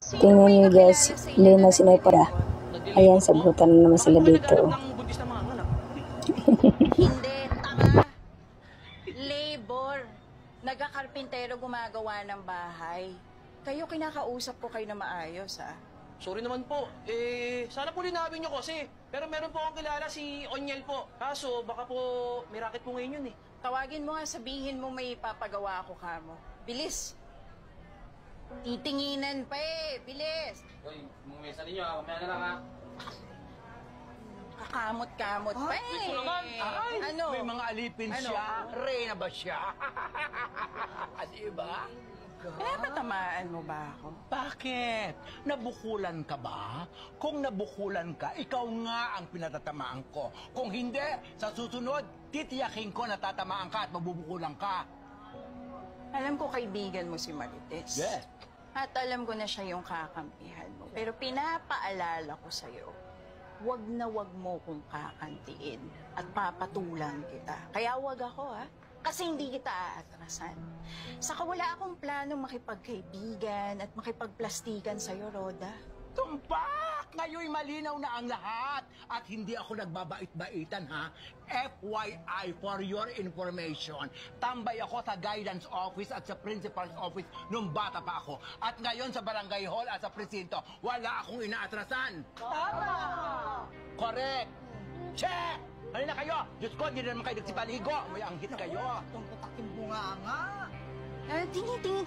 Tingnan niyo guys, Lena Sinaypara. Ayan, sagutan na naman sila dito. Hindi, tanga. Labor. Nagkakarpintero gumagawa ng bahay. Kayo kinakausap ko kayo na maayos, ha? Sorry naman po. Sana po linawin niyo kasi. Pero meron po akong kilala si Onyel po. Kaso, baka po may racket po ngayon yun eh. Tawagin mo nga, sabihin mo may papagawa ako kamo. Bilis. Titinginan pa eh. Bilis. Uy, mumesa ninyo ha. Mamaya na lang ha. Kakamot-kamot pa eh. Ito naman. Ay, Ano? may mga alipin Ano? siya. Reyna ba siya? Diba? Patamaan mo ba ako? Bakit? Nabukulan ka ba? Kung nabukulan ka, ikaw nga ang pinatatamaan ko. Kung hindi, sa susunod, titiyakin ko na tatamaan ka at mabubukulan ka. Alam ko kaibigan mo si Marites. Yes. At alam ko na siya yung kakampihan mo. Pero pinapaalala ko sa'yo, wag na wag mo kong kakantiin at papatulang kita. Kaya wag ako, ha? Kasi hindi kita aatrasan. Saka wala akong planong makipagkaibigan at makipagplastikan sa'yo, Roda. Tumpak! Ngayon'y malinaw na ang lahat. At hindi ako nagbabait-baitan, ha? FYI, for your information. Tambay ako sa guidance office at sa principal's office nung bata pa ako. At ngayon sa barangay hall at sa presinto, wala akong inaatrasan. Tama! Correct! Check! Halina kayo! Diyos ko, hindi na naman kayo nagsipaligo. May anghit kayo.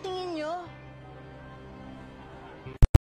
Tingin nyo.